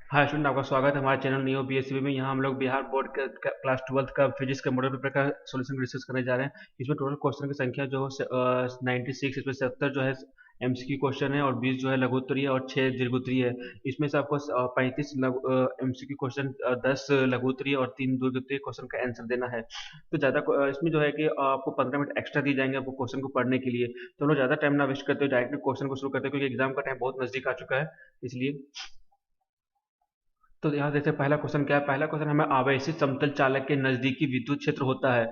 Hi student, आपका स्वागत है हमारे चैनल नियो बीएसवी में। यहाँ हम लोग बिहार बोर्ड का क्लास 12th का फिजिक्स के मॉडल पेपर का सॉल्यूशन डिस्कस करने जा रहे हैं। इसमें टोटल क्वेश्चन की संख्या जो है 96, इसमें 70 जो है एमसीक्यू क्वेश्चन है और 20 जो है लघुत्तरीय और 6 दीर्घोत्तरीय है। इसमें से आपको 35 एमसीक्यू क्वेश्चन, 10 लघुत्तरीय और 3 दीर्घोत्तरीय क्वेश्चन का आंसर देना है। तो ज़्यादा इसमें जो है कि आपको 15 मिनट एक्स्ट्रा दिए जाएंगे आपको क्वेश्चन को पढ़ने के लिए। तो हम लोग ज़्यादा टाइम ना वेस्ट करते हुए डायरेक्ट क्वेश्चन को शुरू करते हैं, क्योंकि एग्जाम का टाइम बहुत नजदीक आ चुका है, इसलिए। तो यहाँ देखते हैं पहला क्वेश्चन क्या है। पहला क्वेश्चन हमें आवेशित समतल चालक के नजदीकी विद्युत क्षेत्र होता है।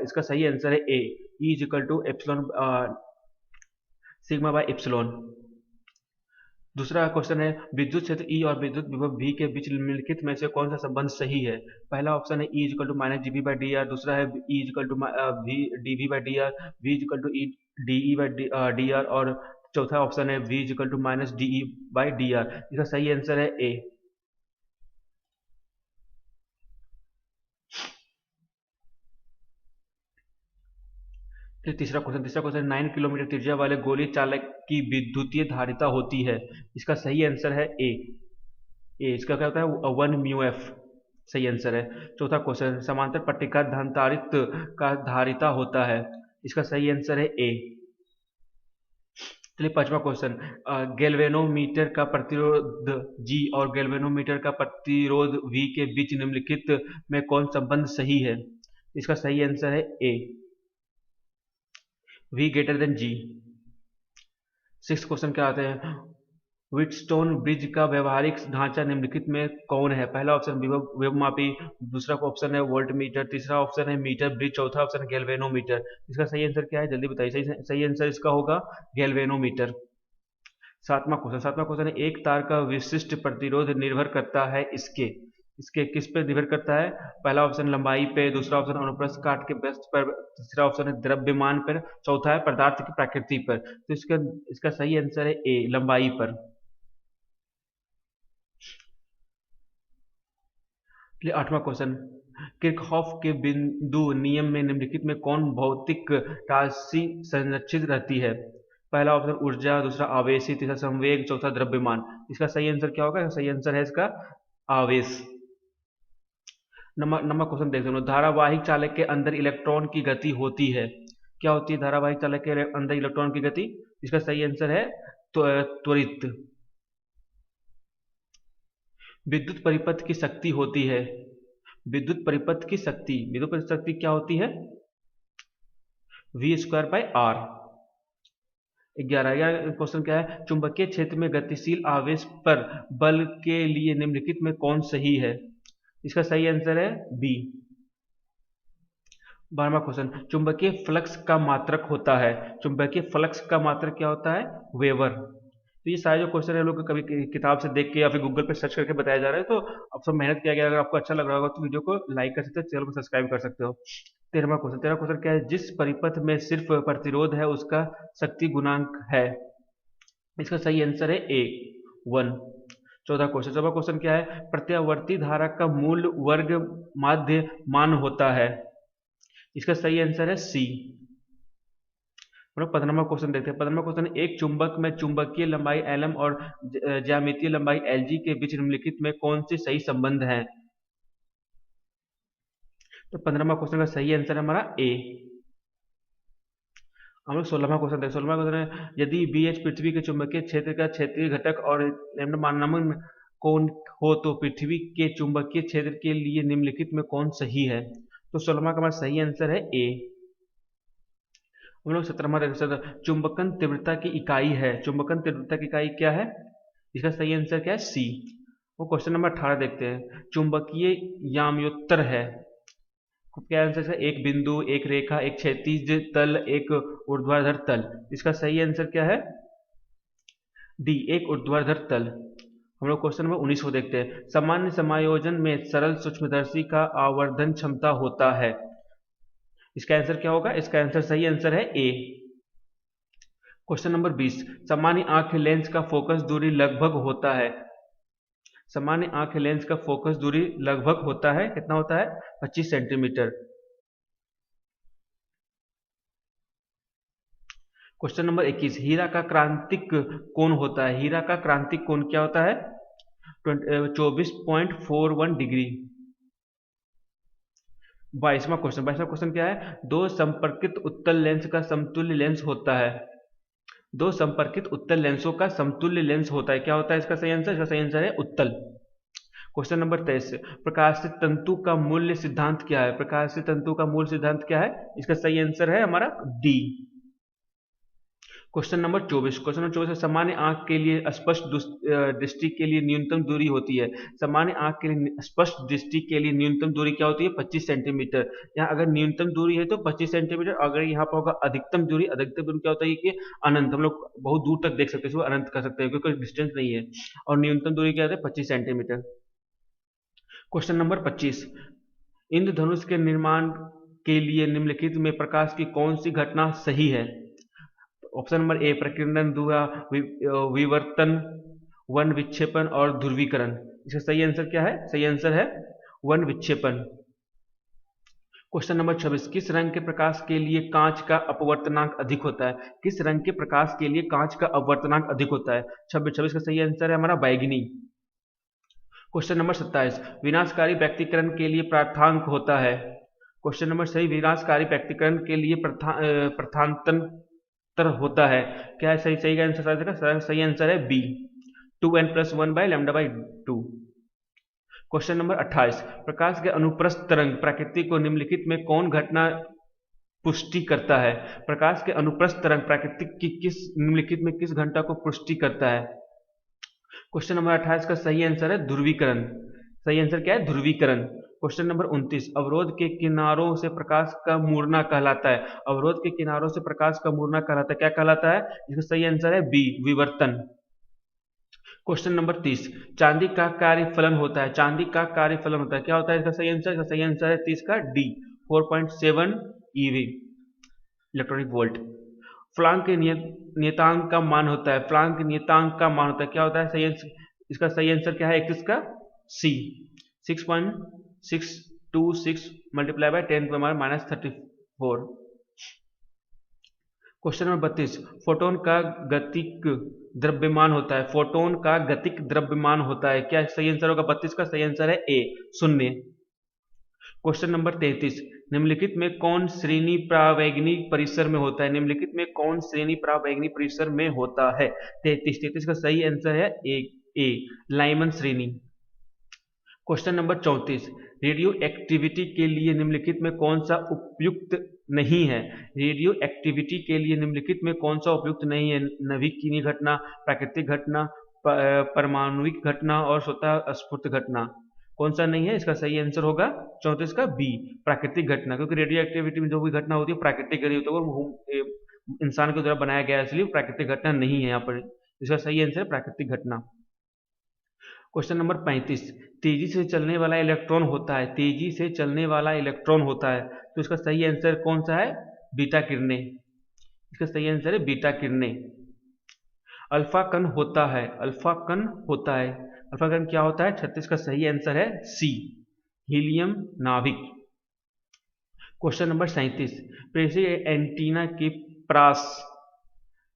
इसका सही आंसर है A, E is equal to epsilon sigma by epsilon. दूसरा क्वेश्चन है विद्युत क्षेत्र ई और विद्युत विभव वी के बीच निम्नलिखित में से कौन सा संबंध सही है। पहला ऑप्शन है E is equal to minus GB by D R, दूसरा है E is equal to V D V by D R, V is equal to E D E by D R, और चौथा ऑप्शन है V is equal to minus D E by D R. इसका सही answer है ए। फिर तीसरा question 9 kilometre त्रिज्या वाले गोली चालक की विद्युतीय धारिता होती है। इसका सही आंसर है ए। इसका क्या होता है 1 म्यू एफ, सही आंसर है। चौथा क्वेश्चन समांतर पट्टिका धारित का धारिता होता है। इसका सही आंसर है ए। चलिए पांचवा क्वेश्चन, गैल्वेनोमीटर का प्रतिरोध जी और गैल्वेनोमीटर का प्रतिरोध वी के बीच निम्नलिखित में कौन संबंध सही है। इसका सही आंसर है ए, वी ग्रेटर देन जी। सिक्स क्वेश्चन क्या आते हैं, व्हीटस्टोन ब्रिज का व्यवहारिक ढांचा निम्नलिखित में कौन है। पहला ऑप्शन विभव मापी, दूसरा ऑप्शन है वोल्ट मीटर, तीसरा ऑप्शन है मीटर ब्रिज, चौथा ऑप्शन है गैल्वेनोमीटर। इसका सही आंसर क्या है, जल्दी बताइए। सही आंसर इसका होगा गैल्वेनोमीटर। सातवां क्वेश्चन है एक तार का विशिष्ट प्रतिरोध निर्भर करता है इसके इसके किस पे निर्भर करता है। पहला ऑप्शन लंबाई पे, दूसरा ऑप्शन अनुप्रस्थ काट के व्यस्त पर, तीसरा ऑप्शन है द्रव्यमान पर, चौथा है पदार्थ की प्रकृति पर। तो इसका इसका सही आंसर है ए, लंबाई पर। चलिए आठवां क्वेश्चन, किरचॉफ के बिंदु नियम में निम्नलिखित में कौन भौतिक राशि संरक्षित रहती है। पहला ऑप्शन ऊर्जा, दूसरा आवेश, तीसरा संवेग, चौथा द्रव्यमान। इसका सही आंसर क्या होगा, सही आंसर है इसका आवेश। नंबर क्वेश्चन देखते हैं, धारावाहिक चालक के अंदर इलेक्ट्रॉन की गति होती है। क्या होती है धारावाहिक चालक के अंदर इलेक्ट्रॉन की गति। इसका सही आंसर है त्वरित। विद्युत परिपथ की शक्ति होती है। विद्युत परिपथ शक्ति क्या होती है, V square by R. 11 question क्या है, चुंबकीय क्षेत्र में गतिशील आवेश पर बल के लिए निम्नलिखित में कौन सही है। इसका सही आंसर है बी। 12वां क्वेश्चन, चुंबकीय फ्लक्स का मात्रक होता है। चुंबकीय फ्लक्स का मात्रक क्या होता है, वेबर। तो ये सारे जो क्वेश्चन है लोग कभी किताब से देख के या फिर गूगल पे सर्च करके बताया जा रहा है, तो अब सब मेहनत किया गया। अगर आपको अच्छा लग रहा होगा तो वीडियो को लाइक कर सकते हो, चैनल को सब्सक्राइब कर सकते हो। 13वां क्वेश्चन क्या है, जिस परिपथ में सिर्फ प्रतिरोध है उसका शक्ति गुणांक है। इसका सही आंसर है ए, 1। 14वां क्वेश्चन क्या है, प्रत्यावर्ती धारा का मूल वर्ग माध्य मान होता है। इसका सही आंसर है सी। हम लोग 15वां क्वेश्चन देखते हैं। 15वां क्वेश्चन, एक चुंबक में चुंबकीय लंबाई एलएम और ज्यामितीय लंबाई एलजी के बीच निम्नलिखित में कौन से सही संबंध है। तो 15वां क्वेश्चन का सही आंसर है हमारा ए। हम लोग 16वां क्वेश्चन देखते हैं। 16वां क्वेश्चन है, यदि बी एच पृथ्वी के चुंबकीय क्षेत्र का क्षेत्रीय घटक और लैम्डा मानमन कौन हो तो पृथ्वी के चुंबकीय क्षेत्र के लिए निम्नलिखित में कौन सही है। तो 16वां का हमारा सही आंसर है ए। हम लोग 17वां देखते हैं, चुंबकन तीव्रता की इकाई है। चुंबकन तीव्रता की इकाई क्या है, इसका सही आंसर क्या है, सी। वो क्वेश्चन नंबर 18 देखते हैं, चुंबकीय याम्योत्तर है। क्या आंसर है, एक बिंदु, एक रेखा, एक क्षैतिज तल, एक ऊर्ध्वाधर तल। इसका सही आंसर क्या है, डी, एक ऊर्ध्वाधर तल। हम लोग क्वेश्चन नंबर 19 को देखते हैं, सामान्य समायोजन में सरल सूक्ष्मदर्शी का आवर्धन क्षमता होता है। इसका आंसर क्या होगा, इसका आंसर सही आंसर है ए। क्वेश्चन नंबर 20, सामान्य आंख लेंस का फोकस दूरी लगभग होता है। सामान्य आंख लेंस का फोकस दूरी लगभग होता है, कितना होता है, 25 सेंटीमीटर। क्वेश्चन नंबर 21, हीरा का क्रांतिक कोण होता है। हीरा का क्रांतिक कोण क्या होता है, 24.41 डिग्री। 22वां क्वेश्चन क्या है? दो संपर्कित उत्तल लेंस का समतुल्य लेंस होता है। दो संपर्कित उत्तल लेंसों का समतुल्य लेंस होता है। क्या होता है इसका सही आंसर? इसका सही आंसर है उत्तल। क्वेश्चन नंबर 23, प्रकाशित तंतु का मूल्य सिद्धांत क्या है? प्रकाशित तंतु का मूल सिद्धांत क्या है? इसका सही आंसर है हमारा डी। क्वेश्चन नंबर 24 सामान्य आंख के लिए स्पष्ट दृष्टि के लिए न्यूनतम दूरी होती है। सामान्य आंख के लिए स्पष्ट दृष्टि के लिए न्यूनतम दूरी क्या होती है? 25 सेंटीमीटर। यहाँ अगर न्यूनतम दूरी है तो 25 सेंटीमीटर, अगर यहाँ पर होगा अधिकतम दूरी क्या होता है कि अनंत, हम लोग बहुत दूर तक देख सकते हैं, अनंत कर सकते हैं क्योंकि कोई डिस्टेंस नहीं है। और न्यूनतम दूरी क्या होता है? 25 सेंटीमीटर। क्वेश्चन नंबर 25, इंद्रधनुष के निर्माण के लिए निम्नलिखित में प्रकाश की कौन सी घटना सही है? ऑप्शन नंबर ए प्रकीर्णन, दूसरा विवर्तन, वन विक्षेपन और ध्रुवीकरण। इसका सही आंसर क्या है? सही आंसर है वन विक्षेपन। क्वेश्चन नंबर 26, किस रंग के प्रकाश के लिए कांच का अपवर्तनांक अधिक होता है? किस रंग के प्रकाश के लिए कांच का अपवर्तनांक अधिक होता है? 26 का सही आंसर है हमारा बैगनी। क्वेश्चन नंबर 27, विनाशकारी व्यक्तिकरण के लिए प्रार्थांक होता है। क्वेश्चन नंबर सही, विनाशकारी व्यक्तिकरण के लिए प्रथांतर होता है। क्या है सही? सही का आंसर, सही आंसर है बी, 2n+1/λ/2। क्वेश्चन नंबर 28, प्रकाश के अनुप्रस्थ तरंग प्रकृति को निम्नलिखित में कौन घटना पुष्टि करता है? प्रकाश के अनुप्रस्थ तरंग प्रकृति की निम्नलिखित में किस घटना को पुष्टि करता है? क्वेश्चन नंबर 28 का सही आंसर है ध्रुवीकरण। सही आंसर क्या है? ध्रुवीकरण। क्वेश्चन नंबर 29, अवरोध के किनारों से प्रकाश का मुड़ना कहलाता है। अवरोध के किनारों से प्रकाश का मुड़ना कहलाता है, क्या कहलाता है? इसका सही आंसर है बी, विवर्तन। क्वेश्चन नंबर 30, चांदी का कार्यफलन होता है। चांदी का कार्यफलन होता है, क्या होता है इसका सही आंसर? इसका सही आंसर है 30 का डी, 4.7 ईवी इलेक्ट्रॉनिक वोल्ट। फ्लांक के नियतांक का मान होता है। फ्लांक के नियतांक का मान होता है, क्या होता है सही आंसर? इसका सही आंसर क्या है? 31 का सी, 6.626 multiply by 10⁻⁻34। Question number 32, photon का गतिक द्रव्यमान होता है। फोटोन का गतिक द्रव्यमान होता है, क्या सही आंसर होगा? 32 का सही आंसर है ए, 0। क्वेश्चन नंबर 33, निम्नलिखित में कौन श्रेणी प्रावैगिक परिसर में होता है? निम्नलिखित में कौन श्रेणी प्रावैगिक परिसर में होता है? 33 का सही आंसर है ए, लाइमन श्रेणी। क्वेश्चन नंबर 34, रेडियो एक्टिविटी के लिए निम्नलिखित में कौन सा उपयुक्त नहीं है? रेडियो एक्टिविटी के लिए निम्नलिखित में कौन सा उपयुक्त नहीं है? नवीकरणीय घटना, प्राकृतिक घटना, परमाणुविक घटना और स्वतः स्फुट घटना। कौन सा नहीं है? इसका सही आंसर होगा 34 का बी, प्राकृतिक घटना, क्योंकि रेडियो एक्टिविटी में जो भी घटना होती है प्राकृतिक नहीं होती है, वो इंसान के द्वारा बनाया गया है, इसलिए प्राकृतिक घटना नहीं है यहाँ पर। इसका सही आंसर है प्राकृतिक घटना। क्वेश्चन नंबर 35, तेजी से चलने वाला इलेक्ट्रॉन होता है। तेजी से चलने वाला इलेक्ट्रॉन होता है, तो इसका सही आंसर कौन सा है? बीटा किरणें। इसका सही आंसर है बीटा किरणें। अल्फा कण होता है। अल्फा कण होता है, अल्फा कण क्या होता है? 36 का सही आंसर है सी, हीलियम नाभिक। क्वेश्चन नंबर 37, प्रेषित एंटीना के पास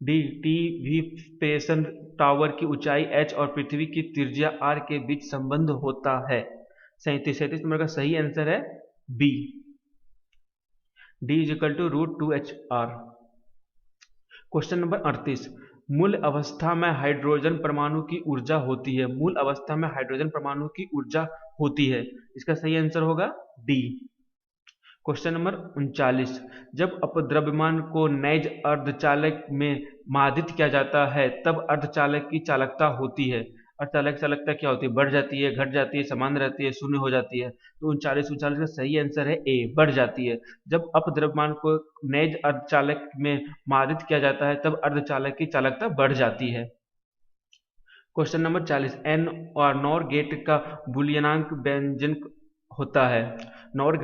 टेलीविजन टावर की ऊंचाई h और पृथ्वी की त्रिज्या r के बीच संबंध होता है। 37 नंबर का सही आंसर है B, d = √2HR। Question number 38, मूल अवस्था में हाइड्रोजन परमाणु की ऊर्जा होती है। मूल अवस्था में हाइड्रोजन परमाणु की ऊर्जा होती है, इसका सही आंसर होगा डी। क्वेश्चन नंबर 39, जब अपद्रव्यमान को नैज अर्धचालक में मादित किया जाता है तब अर्धचालक की चालकता होती है। अर्धचालक की चालकता क्या होती है? बढ़ जाती है, घट जाती है, समान रहती है, शून्य हो जाती है। तो 39 का सही आंसर है ए, बढ़ जाती है। जब अपद्रव्यमान को नैज अर्धचालक में मादित किया जाता है तब अर्धचालक की चालकता बढ़ जाती है। क्वेश्चन नंबर 40, एन और नॉर गेट का बुलियनांक व्यंजक होता है। नॉर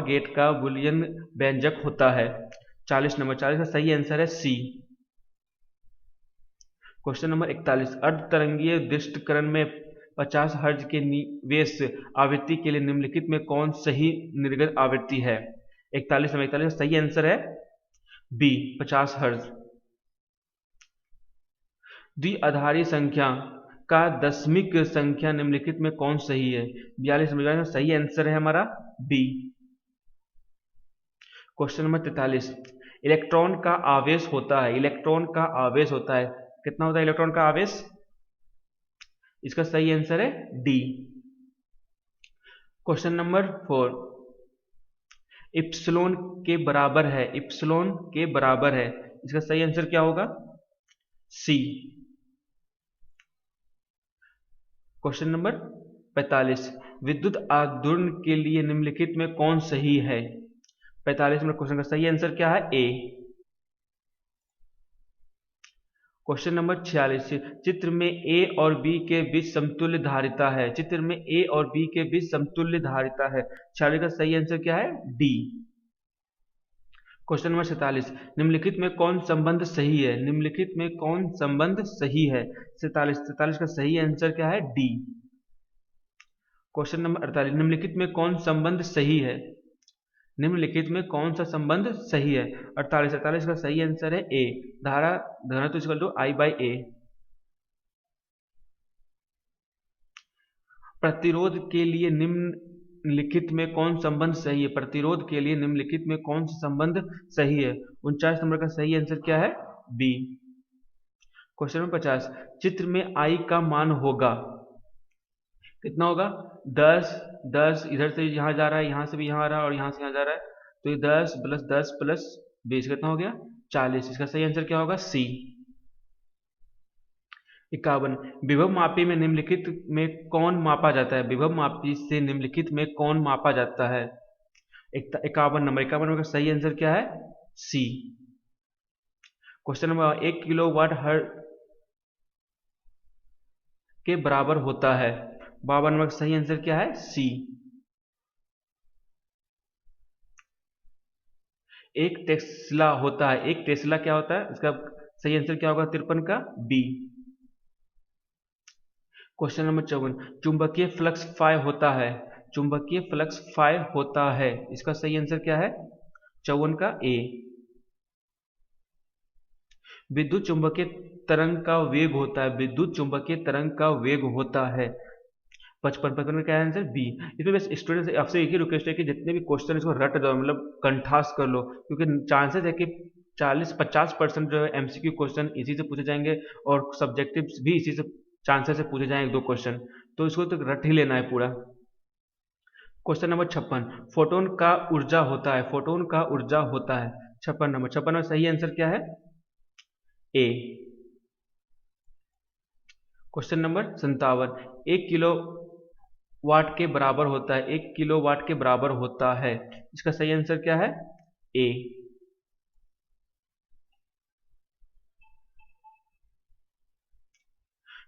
गेट का बुलियन व्यंजक होता है। 40 का सही आंसर है सी। क्वेश्चन नंबर 41, अर्धतरंगीय दृष्टिकरण में 50 हर्ट्ज के निवेश आवृत्ति के लिए निम्नलिखित में कौन सही निर्गत आवृत्ति है? 41 का सही आंसर है बी, 50 हर्ट्ज। द्विआधारी संख्या का दशमिक संख्या निम्नलिखित में कौन सही है? 42 में सही आंसर है हमारा बी। क्वेश्चन नंबर 43, इलेक्ट्रॉन का आवेश होता है, इलेक्ट्रॉन का आवेश होता है, कितना होता है इलेक्ट्रॉन का आवेश? इसका सही आंसर है डी। क्वेश्चन नंबर 4, इप्सिलॉन के बराबर है, इप्सिलॉन के बराबर है, इसका सही आंसर क्या होगा? सी। क्वेश्चन नंबर 45, विद्युत आघूर्ण के लिए निम्नलिखित में कौन सही है? 45 नंबर क्वेश्चन का सही आंसर क्या है? ए। क्वेश्चन नंबर 46, चित्र में ए और बी के बीच समतुल्य धारिता है, चित्र में ए और बी के बीच समतुल्य धारिता है, 46 का सही आंसर क्या है? डी। क्वेश्चन नंबर 47, निम्नलिखित में कौन संबंध सही है? निम्नलिखित में कौन संबंध सही है? 47 का सही आंसर क्या है? डी। क्वेश्चन नंबर 48, निम्नलिखित में कौन संबंध सही है? निम्नलिखित में कौन सा संबंध सही है? 48 का सही आंसर है ए, धारा घनत्व इक्वल टू आई बाई ए। प्रतिरोध के लिए निम्नलिखित में कौन संबंध सही है? प्रतिरोध के लिए निम्नलिखित में कौन सा संबंध सही है? 49 नंबर का सही आंसर क्या है? बी। क्वेश्चन नंबर 50, चित्र में आई का मान होगा, कितना होगा? 10, 10 इधर से यहां जा रहा है, यहां से भी यहां आ रहा है और यहां से यहां जा रहा है, तो ये 10 प्लस 10 प्लस 20 कितना हो गया? 40। इसका सही आंसर क्या होगा? सी। 51, विभव मापी में निम्नलिखित में कौन मापा जाता है? विभव मापी से निम्नलिखित में कौन मापा जाता है? 51 नंबर का सही आंसर क्या है? सी। क्वेश्चन नंबर 1 किलोवाट हर के बराबर होता है, 52 नंबर का सही आंसर क्या है? सी। एक टेस्ला होता है, एक टेस्ला क्या होता है? इसका सही आंसर क्या होगा? 53 का बी। क्वेश्चन नंबर 54, चुंबकीय फ्लक्स फाई होता है, चुंबकीय फ्लक्स फाई होता है, इसका सही आंसर क्या है? 54 का ए। विद्युत चुंबकीय तरंग का वेग होता है, विद्युत चुंबकीय तरंग का वेग होता है, 55 का क्या आंसर? बी। इसमें बस स्टूडेंट से आपसे एक ही रिक्वेस्ट है कि जितने भी क्वेश्चन इसको रट दो, मतलब कंठास कर लो, क्योंकि चांसेस है कि 40-50% जो है एमसीक्यू क्वेश्चन इसी से पूछे जाएंगे और सब्जेक्टिव भी इसी से चांसेस से पूछे जाएंगे 2 क्वेश्चन, तो इसको तो रट ही लेना है पूरा। क्वेश्चन नंबर 56, फोटोन का ऊर्जा होता है, फोटोन का ऊर्जा होता है, 56 में सही आंसर क्या है? ए। क्वेश्चन नंबर 57, 1 किलो वाट के बराबर होता है, 1 किलो वाट के बराबर होता है, इसका सही आंसर क्या है? ए।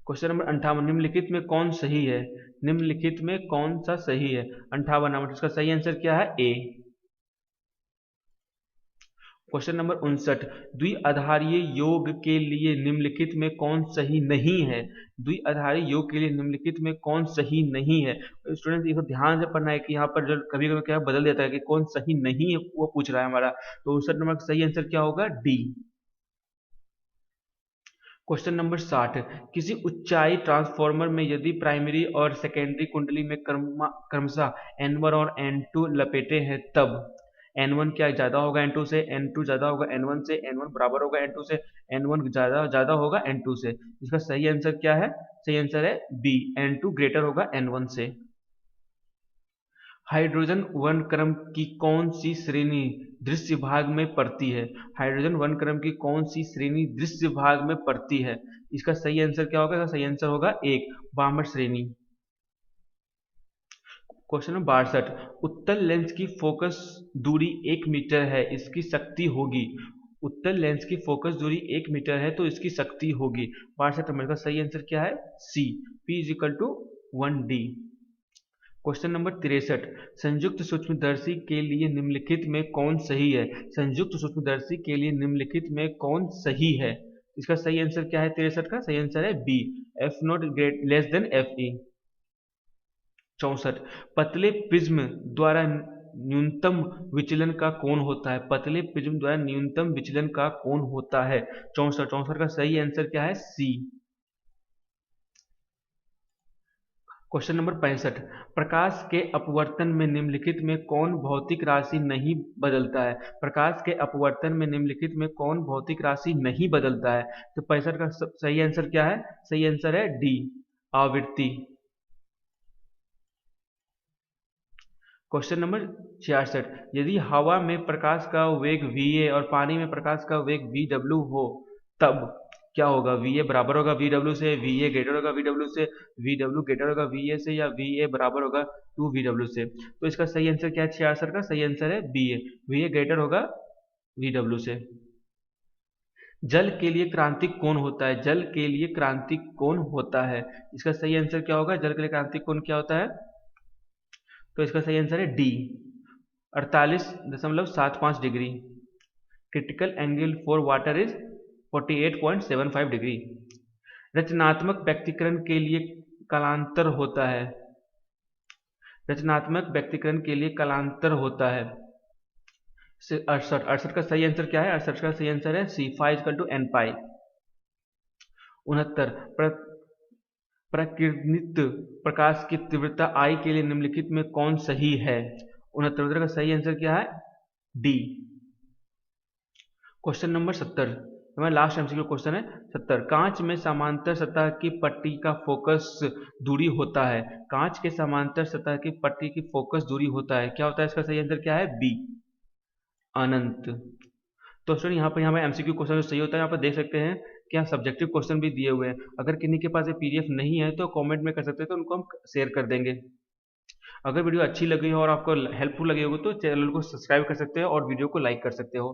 क्वेश्चन नंबर 58, निम्नलिखित में कौन सही है? निम्नलिखित में कौन सा सही है? 58 नंबर, इसका सही आंसर क्या है? ए। क्वेश्चन नंबर 59, द्विआधारीय योग के लिए निम्नलिखित में कौन सही नहीं है? द्विआधारीय योग के लिए निम्नलिखित में कौन सही नहीं है? स्टूडेंट इसको ध्यान से पढ़ना है कि यहाँ पर जो कभी कभी क्या बदल देता है कि कौन सही नहीं है वो पूछ रहा है हमारा, तो 59 नंबर का सही आंसर क्या होगा? डी। क्वेश्चन नंबर 60, किसी ऊंचाई ट्रांसफार्मर में यदि प्राइमरी और सेकेंडरी कुंडली में क्रमशः N1 और N2 लपेटे हैं, तब N1 क्या ज्यादा होगा N2 से, N2 ज्यादा होगा N1 से, N1 बराबर होगा N2 से, N1 ज्यादा ज्यादा होगा N2 से, इसका सही आंसर क्या है? सही आंसर है बी, N2 ग्रेटर होगा N1 से। हाइड्रोजन वर्णक्रम की कौन सी श्रेणी दृश्य भाग में पड़ती है? हाइड्रोजन वर्णक्रम की कौन सी श्रेणी दृश्य भाग में पड़ती है? इसका सही आंसर क्या होगा? इसका सही आंसर होगा 1, बामर श्रेणी। क्वेश्चन नंबर 62, उत्तल लेंस की फोकस दूरी 1 मीटर है, इसकी शक्ति होगी, उत्तल लेंस की फोकस दूरी 1 मीटर है तो इसकी शक्ति होगी, 62 नंबर का सही आंसर क्या है? सी, P = 1D। क्वेश्चन नंबर 63, संयुक्त सूक्ष्मदर्शी के लिए निम्नलिखित में कौन सही है? संयुक्त सूक्ष्मदर्शी के लिए निम्नलिखित में कौन सही है? इसका सही आंसर क्या है? 63 का सही आंसर है B, F0 less than FE। 64, पतले प्रिज्म द्वारा न्यूनतम विचलन का कोण होता है, पतले प्रिज्म द्वारा न्यूनतम विचलन का कोण होता है, 64 का सही आंसर क्या है? सी। क्वेश्चन नंबर 65, प्रकाश के अपवर्तन में निम्नलिखित में कौन भौतिक राशि नहीं बदलता है? प्रकाश के अपवर्तन में निम्नलिखित में कौन भौतिक राशि नहीं बदलता है? तो 65 का सही आंसर क्या है? सही आंसर है डी, आवृत्ति। क्वेश्चन नंबर 66, यदि हवा में प्रकाश का वेग va और पानी में प्रकाश का वेग vw हो तब क्या होगा? va बराबर होगा vw से, va ग्रेटर होगा vw से, vw ग्रेटर होगा va से, या va बराबर होगा 2vw से? तो इसका सही आंसर क्या है? 66 का सही आंसर है ba, va ग्रेटर होगा vw से। जल के लिए क्रांतिक कौन होता है? जल के लिए क्रांतिक कौन होता है? इसका सही आंसर क्या होगा? जल के लिए क्रांतिक कौन क्या होता है? तो इसका सही आंसर है D, 48.75 degree. Critical angle for water is 48.75 degree. रचनात्मक व्यक्तिकरण के लिए कालांतर होता है। रचनात्मक व्यक्तिकरण के लिए कालांतर होता है। 68 का सही आंसर क्या है? 68 का सही आंसर है सी, फाई इक्वल टू एन पाई। 69, प्रकीर्णित प्रकाश की तीव्रता आई के लिए निम्नलिखित में कौन सही है? 69 का सही आंसर क्या है? डी। क्वेश्चन नंबर 70, हमारा लास्ट एमसीक्यू क्वेश्चन है 70, कांच में समांतर सतह की पट्टी का फोकस दूरी होता है। कांच के समांतर सतह की पट्टी की फोकस दूरी होता है, क्या होता है? इसका सही आंसर क्या है? बी, अनंत। तो स्टूडेंट यहाँ पर एमसीक्यू क्वेश्चन जो सही होता है यहाँ पर देख सकते हैं कि यहाँ सब्जेक्टिव क्वेश्चन भी दिए हुए हैं। अगर किन्हीं के पास ये पीडीएफ नहीं है तो कमेंट में कर सकते हैं, तो उनको हम शेयर कर देंगे। अगर वीडियो अच्छी लगी हो और आपको हेल्पफुल लगी होगी तो चैनल को सब्सक्राइब कर सकते हो और वीडियो को लाइक कर सकते हो।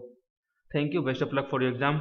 Thank you, best of luck for your exam.